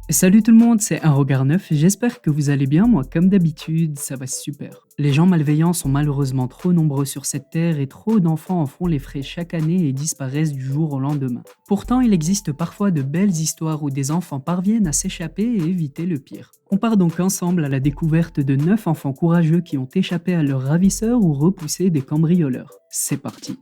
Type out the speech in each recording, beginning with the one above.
Salut tout le monde, c'est Un Regard Neuf, j'espère que vous allez bien, moi comme d'habitude, ça va super. Les gens malveillants sont malheureusement trop nombreux sur cette terre et trop d'enfants en font les frais chaque année et disparaissent du jour au lendemain. Pourtant, il existe parfois de belles histoires où des enfants parviennent à s'échapper et éviter le pire. On part donc ensemble à la découverte de 9 enfants courageux qui ont échappé à leurs ravisseurs ou repoussé des cambrioleurs. C'est parti.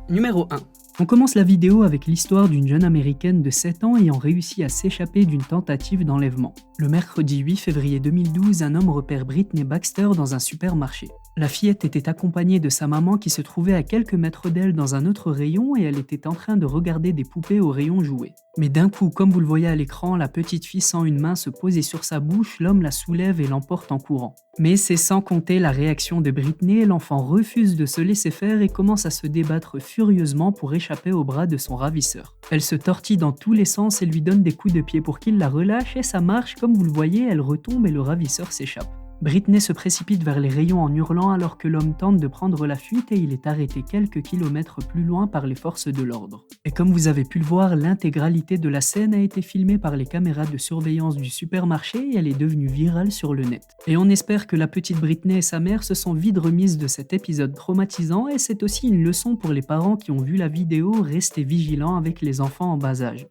Numéro 1. On commence la vidéo avec l'histoire d'une jeune américaine de 7 ans ayant réussi à s'échapper d'une tentative d'enlèvement. Le mercredi 8 février 2012, un homme repère Britney Baxter dans un supermarché. La fillette était accompagnée de sa maman qui se trouvait à quelques mètres d'elle dans un autre rayon et elle était en train de regarder des poupées au rayon jouets. Mais d'un coup, comme vous le voyez à l'écran, la petite fille sent une main se poser sur sa bouche, l'homme la soulève et l'emporte en courant. Mais c'est sans compter la réaction de Britney, l'enfant refuse de se laisser faire et commence à se débattre furieusement pour échapper aux bras de son ravisseur. Elle se tortille dans tous les sens et lui donne des coups de pied pour qu'il la relâche et ça marche, comme vous le voyez, elle retombe et le ravisseur s'échappe. Britney se précipite vers les rayons en hurlant alors que l'homme tente de prendre la fuite et il est arrêté quelques kilomètres plus loin par les forces de l'ordre. Et comme vous avez pu le voir, l'intégralité de la scène a été filmée par les caméras de surveillance du supermarché et elle est devenue virale sur le net. Et on espère que la petite Britney et sa mère se sont vite remises de cet épisode traumatisant et c'est aussi une leçon pour les parents qui ont vu la vidéo, rester vigilants avec les enfants en bas âge.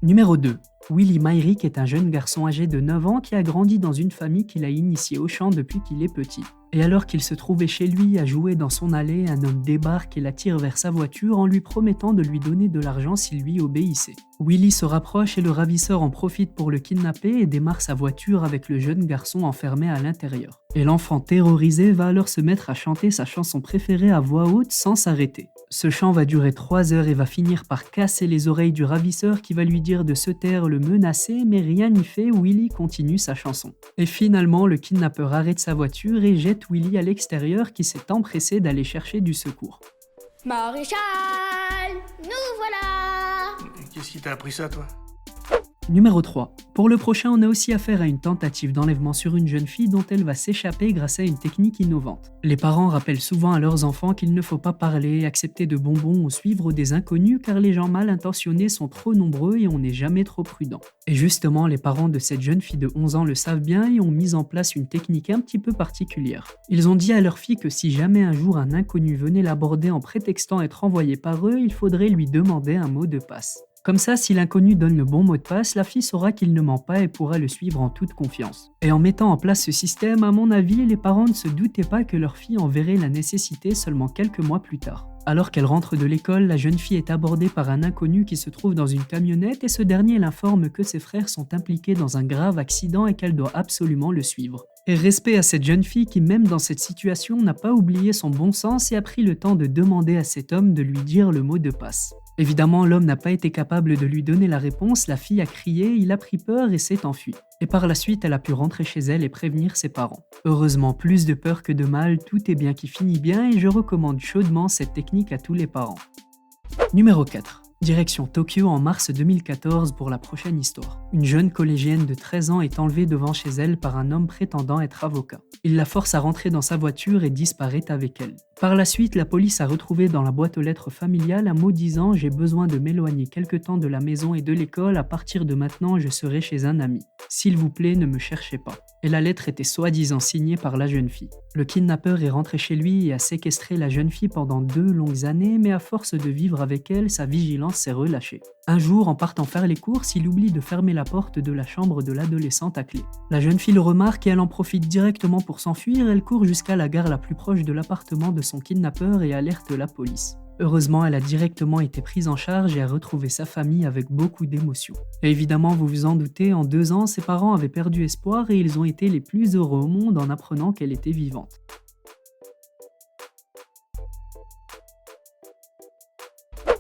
Numéro 2. Willy Myrick est un jeune garçon âgé de 9 ans qui a grandi dans une famille qui l'a initié au chant depuis qu'il est petit. Et alors qu'il se trouvait chez lui à jouer dans son allée, un homme débarque et l'attire vers sa voiture en lui promettant de lui donner de l'argent s'il lui obéissait. Willy se rapproche et le ravisseur en profite pour le kidnapper et démarre sa voiture avec le jeune garçon enfermé à l'intérieur. Et l'enfant terrorisé va alors se mettre à chanter sa chanson préférée à voix haute sans s'arrêter. Ce chant va durer 3 heures et va finir par casser les oreilles du ravisseur qui va lui dire de se taire, le menacer, mais rien n'y fait, Willy continue sa chanson. Et finalement, le kidnappeur arrête sa voiture et jette Willy à l'extérieur qui s'est empressé d'aller chercher du secours. Maréchal, nous voilà! Qu'est-ce qui t'a appris ça, toi? Numéro 3. Pour le prochain, on a aussi affaire à une tentative d'enlèvement sur une jeune fille dont elle va s'échapper grâce à une technique innovante. Les parents rappellent souvent à leurs enfants qu'il ne faut pas parler, accepter de bonbons ou suivre des inconnus car les gens mal intentionnés sont trop nombreux et on n'est jamais trop prudent. Et justement, les parents de cette jeune fille de 11 ans le savent bien et ont mis en place une technique un petit peu particulière. Ils ont dit à leur fille que si jamais un jour un inconnu venait l'aborder en prétextant être envoyé par eux, il faudrait lui demander un mot de passe. Comme ça, si l'inconnu donne le bon mot de passe, la fille saura qu'il ne ment pas et pourra le suivre en toute confiance. Et en mettant en place ce système, à mon avis, les parents ne se doutaient pas que leur fille en verrait la nécessité seulement quelques mois plus tard. Alors qu'elle rentre de l'école, la jeune fille est abordée par un inconnu qui se trouve dans une camionnette et ce dernier l'informe que ses frères sont impliqués dans un grave accident et qu'elle doit absolument le suivre. Et respect à cette jeune fille qui, même dans cette situation, n'a pas oublié son bon sens et a pris le temps de demander à cet homme de lui dire le mot de passe. Évidemment, l'homme n'a pas été capable de lui donner la réponse, la fille a crié, il a pris peur et s'est enfui. Et par la suite, elle a pu rentrer chez elle et prévenir ses parents. Heureusement, plus de peur que de mal, tout est bien qui finit bien et je recommande chaudement cette technique à tous les parents. Numéro 4. Direction Tokyo en mars 2014 pour la prochaine histoire. Une jeune collégienne de 13 ans est enlevée devant chez elle par un homme prétendant être avocat. Il la force à rentrer dans sa voiture et disparaît avec elle. Par la suite, la police a retrouvé dans la boîte aux lettres familiale un mot disant « J'ai besoin de m'éloigner quelque temps de la maison et de l'école, à partir de maintenant je serai chez un ami. S'il vous plaît, ne me cherchez pas ». Et la lettre était soi-disant signée par la jeune fille. Le kidnappeur est rentré chez lui et a séquestré la jeune fille pendant 2 longues années, mais à force de vivre avec elle, sa vigilance s'est relâchée. Un jour, en partant faire les courses, il oublie de fermer la porte de la chambre de l'adolescente à clé. La jeune fille le remarque et elle en profite directement pour s'enfuir, elle court jusqu'à la gare la plus proche de l'appartement de son kidnappeur et alerte la police. Heureusement, elle a directement été prise en charge et a retrouvé sa famille avec beaucoup d'émotion. Et évidemment, vous vous en doutez, en 2 ans, ses parents avaient perdu espoir et ils ont été les plus heureux au monde en apprenant qu'elle était vivante.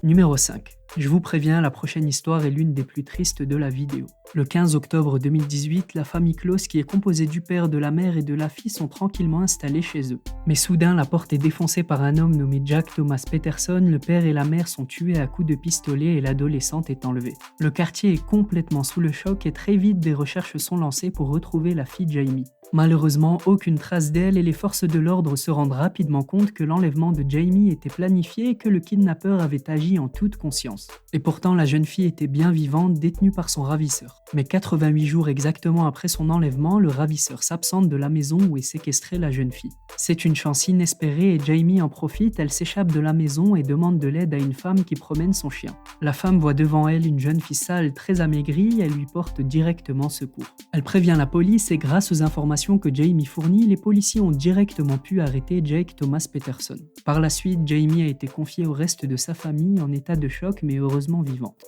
Numéro 5. Je vous préviens, la prochaine histoire est l'une des plus tristes de la vidéo. Le 15 octobre 2018, la famille Close, qui est composée du père, de la mère et de la fille, sont tranquillement installés chez eux. Mais soudain, la porte est défoncée par un homme nommé Jack Thomas Peterson, le père et la mère sont tués à coups de pistolet et l'adolescente est enlevée. Le quartier est complètement sous le choc et très vite des recherches sont lancées pour retrouver la fille Jamie. Malheureusement, aucune trace d'elle et les forces de l'ordre se rendent rapidement compte que l'enlèvement de Jamie était planifié et que le kidnappeur avait agi en toute conscience. Et pourtant, la jeune fille était bien vivante, détenue par son ravisseur. Mais 88 jours exactement après son enlèvement, le ravisseur s'absente de la maison où est séquestrée la jeune fille. C'est une chance inespérée et Jamie en profite, elle s'échappe de la maison et demande de l'aide à une femme qui promène son chien. La femme voit devant elle une jeune fille sale, très amaigrie, et elle lui porte directement secours. Elle prévient la police et grâce aux informations que Jamie fournit, les policiers ont directement pu arrêter Jake Thomas Peterson. Par la suite, Jamie a été confiée au reste de sa famille en état de choc mais heureusement vivante.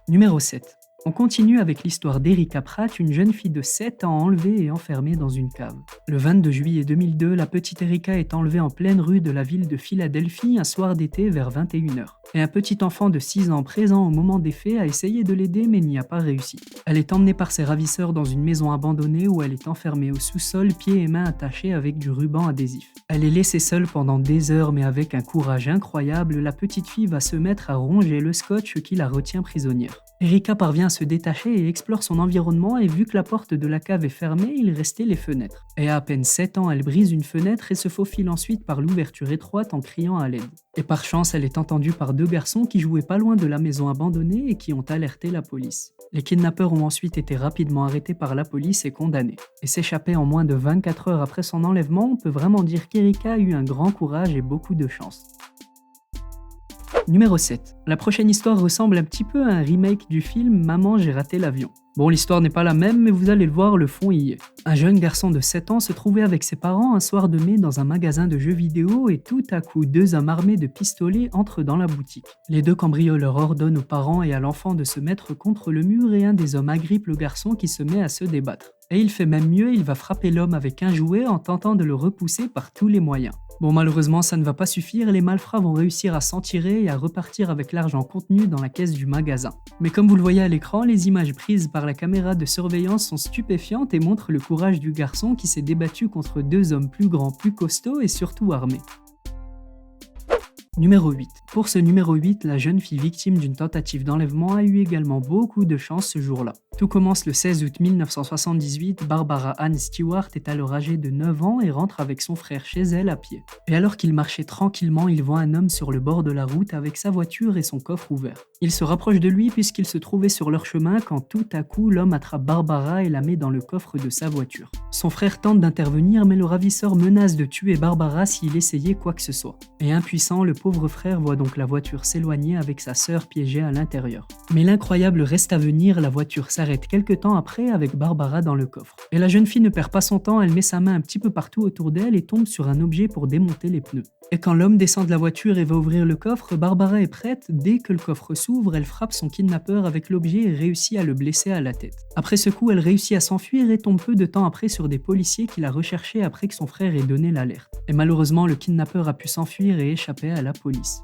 Numéro 7. On continue avec l'histoire d'Erika Pratt, une jeune fille de 7 ans enlevée et enfermée dans une cave. Le 22 juillet 2002, la petite Erika est enlevée en pleine rue de la ville de Philadelphie un soir d'été vers 21h. Et un petit enfant de 6 ans présent au moment des faits a essayé de l'aider mais n'y a pas réussi. Elle est emmenée par ses ravisseurs dans une maison abandonnée où elle est enfermée au sous-sol, pieds et mains attachés avec du ruban adhésif. Elle est laissée seule pendant des heures mais avec un courage incroyable, la petite fille va se mettre à ronger le scotch qui la retient prisonnière. Erika parvient à se détacher et explore son environnement et vu que la porte de la cave est fermée, il restait les fenêtres. Et à peine 7 ans, elle brise une fenêtre et se faufile ensuite par l'ouverture étroite en criant à l'aide. Et par chance, elle est entendue par 2 garçons qui jouaient pas loin de la maison abandonnée et qui ont alerté la police. Les kidnappeurs ont ensuite été rapidement arrêtés par la police et condamnés. Et s'échapper en moins de 24 heures après son enlèvement, on peut vraiment dire qu'Erika a eu un grand courage et beaucoup de chance. Numéro 7. La prochaine histoire ressemble un petit peu à un remake du film Maman j'ai raté l'avion. Bon, l'histoire n'est pas la même, mais vous allez le voir, le fond y est. Un jeune garçon de 7 ans se trouvait avec ses parents un soir de mai dans un magasin de jeux vidéo et tout à coup, 2 hommes armés de pistolets entrent dans la boutique. Les 2 cambrioleurs ordonnent aux parents et à l'enfant de se mettre contre le mur et un des hommes agrippe le garçon qui se met à se débattre. Et il fait même mieux, il va frapper l'homme avec un jouet en tentant de le repousser par tous les moyens. Bon, malheureusement, ça ne va pas suffire, les malfrats vont réussir à s'en tirer et à repartir avec l'argent contenu dans la caisse du magasin. Mais comme vous le voyez à l'écran, les images prises par la caméra de surveillance sont stupéfiantes et montrent le courage du garçon qui s'est débattu contre 2 hommes plus grands, plus costauds et surtout armés. Numéro 8. Pour ce numéro 8, la jeune fille victime d'une tentative d'enlèvement a eu également beaucoup de chance ce jour-là. Tout commence le 16 août 1978, Barbara Ann Stewart est alors âgée de 9 ans et rentre avec son frère chez elle à pied. Et alors qu'il marchait tranquillement, il voit un homme sur le bord de la route avec sa voiture et son coffre ouvert. Il se rapproche de lui puisqu'il se trouvait sur leur chemin quand tout à coup l'homme attrape Barbara et la met dans le coffre de sa voiture. Son frère tente d'intervenir mais le ravisseur menace de tuer Barbara s'il essayait quoi que ce soit. Et impuissant, le pauvre frère voit donc la voiture s'éloigner avec sa sœur piégée à l'intérieur. Mais l'incroyable reste à venir, la voiture s'arrête quelque temps après avec Barbara dans le coffre. Et la jeune fille ne perd pas son temps, elle met sa main un petit peu partout autour d'elle et tombe sur un objet pour démonter les pneus. Et quand l'homme descend de la voiture et va ouvrir le coffre, Barbara est prête, dès que le coffre s'ouvre, elle frappe son kidnappeur avec l'objet et réussit à le blesser à la tête. Après ce coup, elle réussit à s'enfuir et tombe peu de temps après sur des policiers qui la recherchaient après que son frère ait donné l'alerte. Et malheureusement, le kidnappeur a pu s'enfuir et échapper à la police.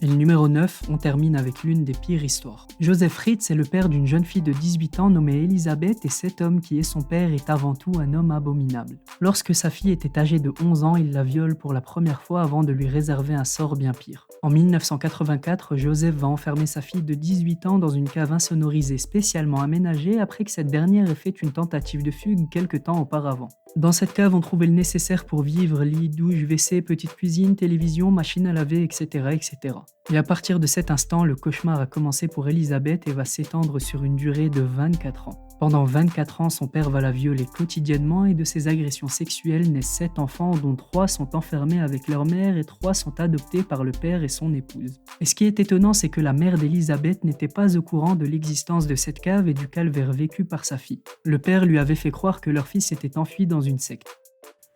Et le numéro 9, on termine avec l'une des pires histoires. Joseph Fritz est le père d'une jeune fille de 18 ans nommée Elisabeth et cet homme qui est son père est avant tout un homme abominable. Lorsque sa fille était âgée de 11 ans, il la viole pour la première fois avant de lui réserver un sort bien pire. En 1984, Joseph va enfermer sa fille de 18 ans dans une cave insonorisée spécialement aménagée après que cette dernière ait fait une tentative de fugue quelque temps auparavant. Dans cette cave, on trouvait le nécessaire pour vivre, lit, douche, WC, petite cuisine, télévision, machine à laver, etc., etc. Et à partir de cet instant, le cauchemar a commencé pour Elisabeth et va s'étendre sur une durée de 24 ans. Pendant 24 ans, son père va la violer quotidiennement et de ses agressions sexuelles naissent 7 enfants dont 3 sont enfermés avec leur mère et 3 sont adoptés par le père et son épouse. Et ce qui est étonnant, c'est que la mère d'Elisabeth n'était pas au courant de l'existence de cette cave et du calvaire vécu par sa fille. Le père lui avait fait croire que leur fils s'était enfui dans une secte.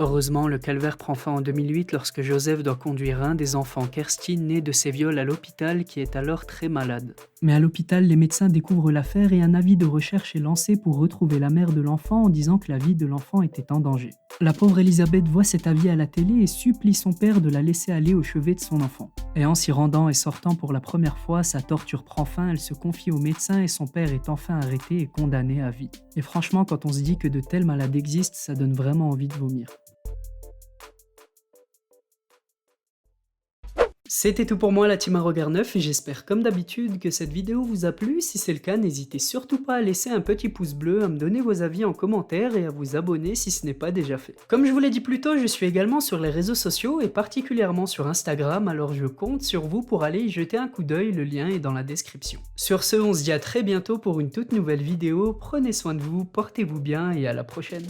Heureusement, le calvaire prend fin en 2008 lorsque Joseph doit conduire un des enfants, Kerstin, né de ses viols à l'hôpital, qui est alors très malade. Mais à l'hôpital, les médecins découvrent l'affaire et un avis de recherche est lancé pour retrouver la mère de l'enfant en disant que la vie de l'enfant était en danger. La pauvre Elisabeth voit cet avis à la télé et supplie son père de la laisser aller au chevet de son enfant. Et en s'y rendant et sortant pour la première fois, sa torture prend fin, elle se confie au médecin et son père est enfin arrêté et condamné à vie. Et franchement, quand on se dit que de tels malades existent, ça donne vraiment envie de vomir. C'était tout pour moi la team à regard neuf et j'espère comme d'habitude que cette vidéo vous a plu. Si c'est le cas, n'hésitez surtout pas à laisser un petit pouce bleu, à me donner vos avis en commentaire et à vous abonner si ce n'est pas déjà fait. Comme je vous l'ai dit plus tôt, je suis également sur les réseaux sociaux et particulièrement sur Instagram, alors je compte sur vous pour aller y jeter un coup d'œil, le lien est dans la description. Sur ce, on se dit à très bientôt pour une toute nouvelle vidéo, prenez soin de vous, portez-vous bien et à la prochaine.